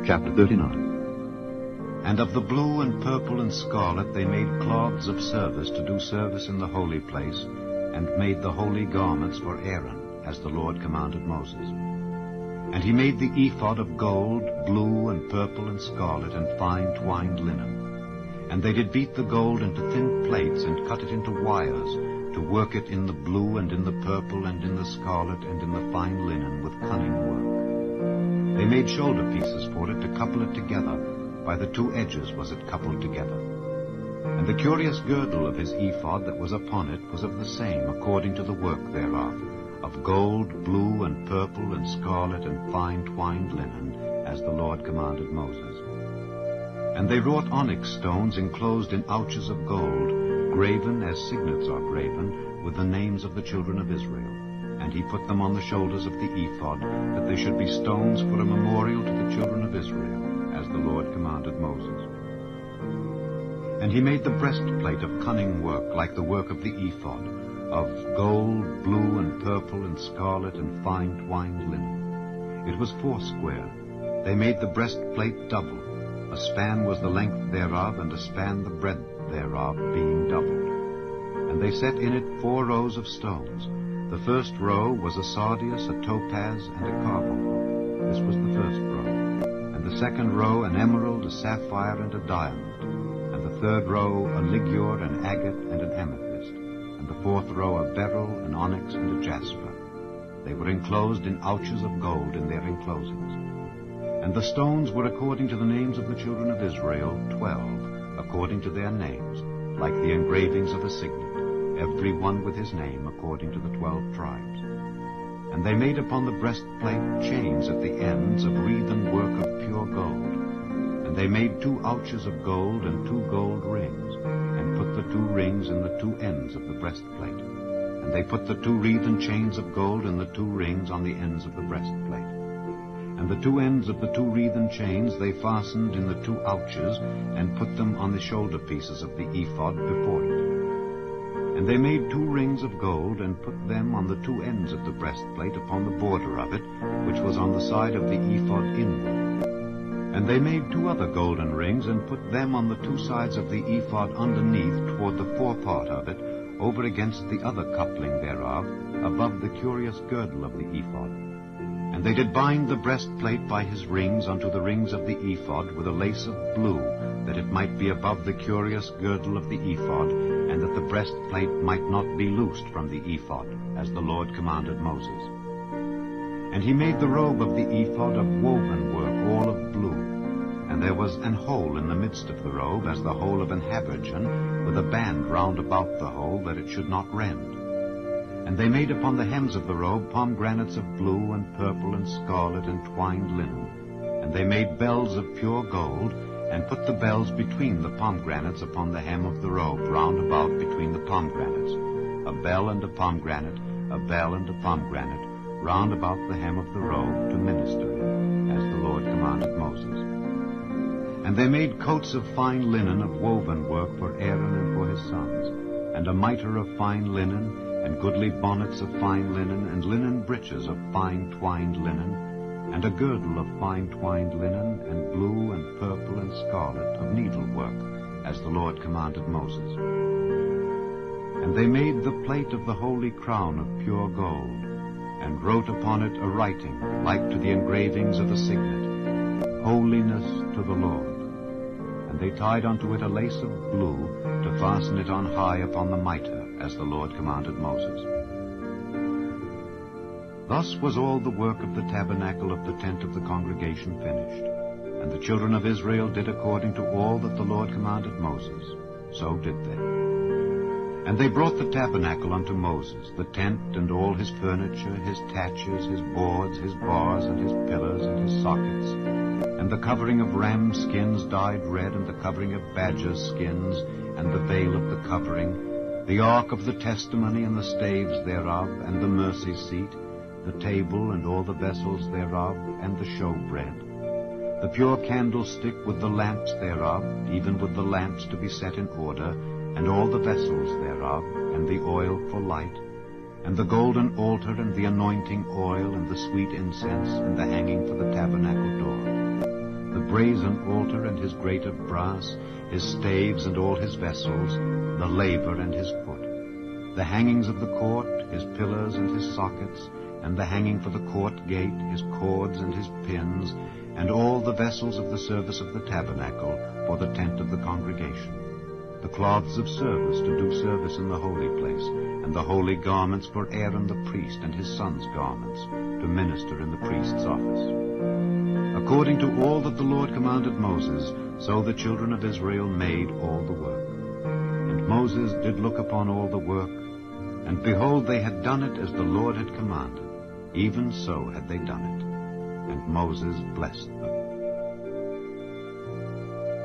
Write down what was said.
chapter 39. And of the blue and purple and scarlet they made cloths of service to do service in the holy place, and made the holy garments for Aaron, as the Lord commanded Moses. And he made the ephod of gold, blue and purple and scarlet, and fine twined linen. And they did beat the gold into thin plates, and cut it into wires, to work it in the blue and in the purple and in the scarlet and in the fine linen with cunning work. They made shoulder pieces for it to couple it together. By the two edges was it coupled together. And the curious girdle of his ephod that was upon it was of the same, according to the work thereof, of gold, blue, and purple, and scarlet, and fine twined linen, as the Lord commanded Moses. And they wrought onyx stones enclosed in ouches of gold, graven as signets are graven, with the names of the children of Israel. And he put them on the shoulders of the ephod, that they should be stones for a memorial to the children of Israel, as the Lord commanded Moses. And he made the breastplate of cunning work, like the work of the ephod, of gold, blue, and purple, and scarlet, and fine twined linen. It was foursquare. They made the breastplate double. A span was the length thereof, and a span the breadth thereof, being doubled. And they set in it 4 rows of stones. The first row was a sardius, a topaz, and a carbuncle. This was the first row. And the second row an emerald, a sapphire, and a diamond. And the third row a ligure, an agate, and an amethyst. And the fourth row a beryl, an onyx, and a jasper. They were enclosed in ouches of gold in their enclosings. And the stones were according to the names of the children of Israel, 12, according to their names, like the engravings of a signet, every one with his name, according to the 12 tribes. And they made upon the breastplate chains at the ends of wreathen work of pure gold. And they made 2 ouches of gold and 2 gold rings, and put the 2 rings in the 2 ends of the breastplate. And they put the 2 wreathen chains of gold in the 2 rings on the ends of the breastplate. And the 2 ends of the 2 wreathen chains they fastened in the 2 ouches, and put them on the shoulder pieces of the ephod before it. And they made 2 rings of gold, and put them on the 2 ends of the breastplate upon the border of it, which was on the side of the ephod inward. And they made 2 other golden rings, and put them on the 2 sides of the ephod underneath toward the forepart of it, over against the other coupling thereof, above the curious girdle of the ephod. And they did bind the breastplate by his rings unto the rings of the ephod with a lace of blue, that it might be above the curious girdle of the ephod, and that the breastplate might not be loosed from the ephod, as the Lord commanded Moses. And he made the robe of the ephod of woven work, all of blue. And there was an hole in the midst of the robe, as the hole of an habergeon, with a band round about the hole, that it should not rend. And they made upon the hems of the robe pomegranates of blue and purple and scarlet and twined linen. And they made bells of pure gold, and put the bells between the pomegranates upon the hem of the robe, round about between the pomegranates, a bell and a pomegranate, a bell and a pomegranate, round about the hem of the robe, to minister it, as the Lord commanded Moses. And they made coats of fine linen of woven work for Aaron and for his sons, and a mitre of fine linen, and goodly bonnets of fine linen, and linen breeches of fine twined linen, and a girdle of fine twined linen, and blue and purple and scarlet of needlework, as the Lord commanded Moses. And they made the plate of the holy crown of pure gold, and wrote upon it a writing, like to the engravings of a signet, Holiness to the Lord. And they tied unto it a lace of blue, to fasten it on high upon the mitre, as the Lord commanded Moses. Thus was all the work of the tabernacle of the tent of the congregation finished. And the children of Israel did according to all that the Lord commanded Moses. So did they. And they brought the tabernacle unto Moses, the tent and all his furniture, his taches, his boards, his bars, and his pillars, and his sockets, and the covering of ram skins dyed red, and the covering of badger skins, and the veil of the covering, the ark of the testimony and the staves thereof, and the mercy seat, the table and all the vessels thereof, and the showbread, the pure candlestick with the lamps thereof, even with the lamps to be set in order, and all the vessels thereof, and the oil for light, and the golden altar, and the anointing oil, and the sweet incense, and the hanging for the tabernacle door, the brazen altar and his grate of brass, his staves and all his vessels, the laver and his foot, the hangings of the court, his pillars and his sockets, and the hanging for the court gate, his cords and his pins, and all the vessels of the service of the tabernacle for the tent of the congregation, the cloths of service to do service in the holy place, and the holy garments for Aaron the priest and his sons' garments to minister in the priest's office. According to all that the Lord commanded Moses, so the children of Israel made all the work. And Moses did look upon all the work, and behold, they had done it as the Lord had commanded. Even so had they done it. And Moses blessed the